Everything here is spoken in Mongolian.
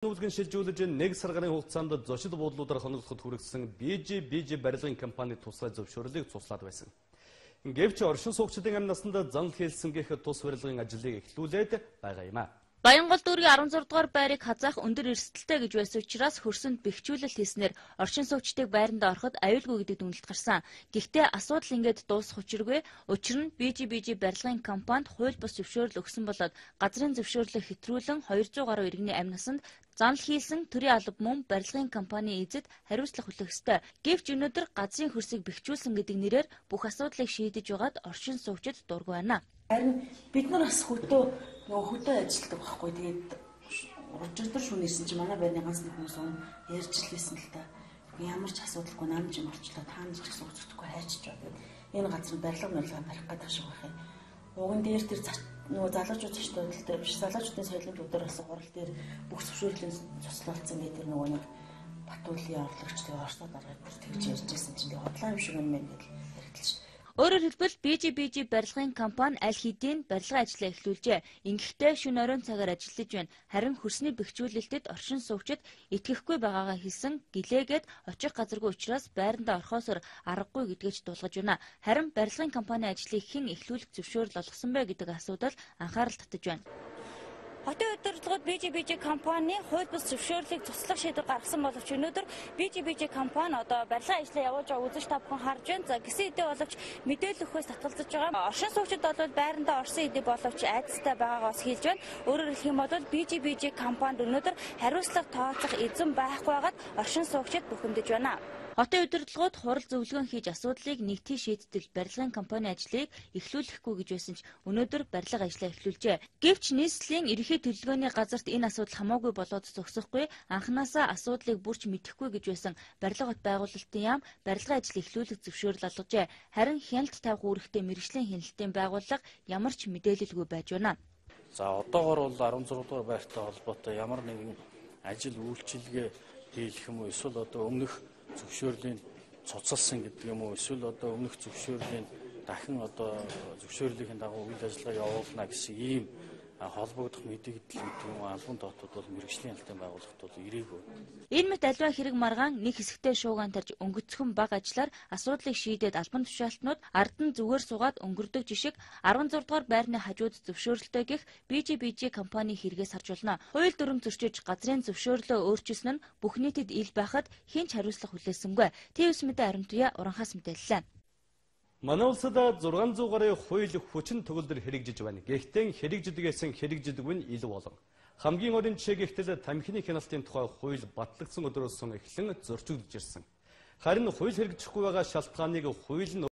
Нүүлгэн шилжүүлж нэг сар гарын хугацаанд зочид буудлуудаар хоногдоход хүргэсэн BG барилгын компани тусгай зөвшөөрлийг цуслаад байсан. Гэвч оршин суугчдын амь насанд занл хийлсэн гэх тус барилгын ажлыг эхлүүлээд байгаа юм. Баянгол дүүргийн 16 дугаар байрыг хазаах өндөр эрсдэлтэй гэж байсан учраас хөрсөнд бэхжүүлэлт хийснээр оршин суугчдыг байранд ороход аюулгүй гэдэг дүгнэлт гарсан. Гэхдээ асуудал ингээд дуусах учиргүй. Учир нь BG барилгын компанид хууль бус зөвшөөрөл өгсөн болоод газрын зөвшөөрлөг хэтрүүлэн 200 гаруй иргэний амь насанд занл хийсэн төрийн алба мөн барилгын компани эзэд хариуцлага хүлээх ёстой. Гэвч өнөөдөр газрын хөрсийг бэхжүүлсэн гэдэг нэрээр бүх асуудлыг шийдэж байгаад оршин суугчид дургүй байна. Харин бид нар бас хөдөө ажилтдаг байхгүй. Тэгээд өчигдөр шөнөсөн чи манай байрны ганц нэг хүмүүс ярьж лээсэн л та. Ямар ч асуудалгүй намж юм орчлоо таанд ч гэсэн үзэхгүй хайчиж байгаа. Энэ газар барилга барих гэдэг шиг байх юм. Уган дээр тэр нөгөө залуучууд ч төлөлтэй биш. Залуучуудын соёлын өдөр болсон хурал дээр бүх зөвшөөрлийн цуслуулсан гэдэг нөгөө нэг Батүлийн орлогчдын орсод дараад тэгж ярьж ирсэн чинь хотлоо юм шиг юм байна гэж яригдчихсэн. Өөрөөр хэлбэл BG барилгын компани аль хэдийн барилгын ажлаа эхлүүлжээ. Ингэхдээ шөнө оройн цагаар ажиллаж байна. Харин хөрсний бэхжүүлэлтэд оршин суугчид итгэхгүй байгаагаа хэлсэн гэлээгээд очих газаргүй учраас байрандаа орхосоор аргагүй гэдгээч дуулгаж байна. Харин барилгын компани ажлыг хэн эхлүүлэх зөвшөөрөл олгосон бэ гэдэг асуудал анхаарал татаж байна. Хотын удирдлагууд BG компани хууль бус зөвшөөрлийг цуслах шийдвэр гаргасан боловч өнөөдөр BG компани одоо барилгын ажлаа явуулж байгаа үзэж та бүхэн харж байна. За гисэн хэдий боловч мэдээлэл өгөхөөс татгалзаж байгаа. Оршин суугчид бол байрандаа орсон хэдий боловч айдастай байгаагаас хэлж байна. Өөрөөр хэлэх юм бол BG компанид өнөөдөр хариуцлага тооцох эзэн байхгүй байгаад оршин суугчид бухимдаж байна. Хотын удирдлагууд хурал зөвлөгөөн хийж асуудлыг нэгтгэж шийдтэл барилгын компани ажлыг эхлүүлэхгүй гэж байсан ч өнөөдөр барилга ажлаа эхлүүлжээ. Гэвч нийслэлийн ерөнхий төлөвлөгөөний газарт энэ асуудал хамаагүй болоод зогсохгүй. Анханасаа асуудлыг бүрч мэдэхгүй гэж байсан барилга хот байгуулалтын яам барилгын ажлыг эхлүүлэх зөвшөөрөл олгожээ. Харин хяналт тавих үүрэгтэй мэргэжлийн хяналтын байгууллага ямар ч мэдээлэлгүй байж байна. За одоогоор бол 16 дугаар байртай холбоотой ямар нэгэн ажил үйлчилгээ хийх юм уу эсвэл одоо өмнөх зөвшөөрлийн цуцалсан гэдэг юм уу эсвэл одоо өмнөх зөвшөөрлийн дахин одоо зөвшөөрлөхийн дагуу үйл ажиллагаа явуулна гэсэн ийм холбогдох мэдээлэл гэдэг юм албан тотод бол мэргэжлийн хяналтын байгууллагт бол ирээгүй. Энэ мэт аливаа хэрэг маргаан нэг хэсэгтээ шууган тарж өнгөцгөн бага ажиллаар асуудлыг шийдээд албан тушаалтнууд ард нь зүгээр суугаад өнгөрдөг жишг 16 дугаар байрны хажууд зөвшөөрөлтөө гих BG компани хэрэгээс харж болно. Хууль дүрм зөрчиж газрын зөвшөөрлөө өөрчилсөн нь бүх нийтэд ил байхад хэн ч хариуцлага хүлээсэнгүй. ТВ-с мэдээ аримтуя уранхаас мэдээллээ. Манай улсад 600 гаруй хууль хүчин төгөлдөр хэрэгжиж байна. Гэхдээ хэрэгжидгээсэн хэрэгжидэггүй нь илүү болон. Хамгийн орон жишээ гэхтэл тамхины хяналтын тухай хууль батлагдсан өдрөөс эхлэн зөрчигдөж ирсэн. Харин хууль хэрэгжихгүй байгаа шалтгааныг хууль нь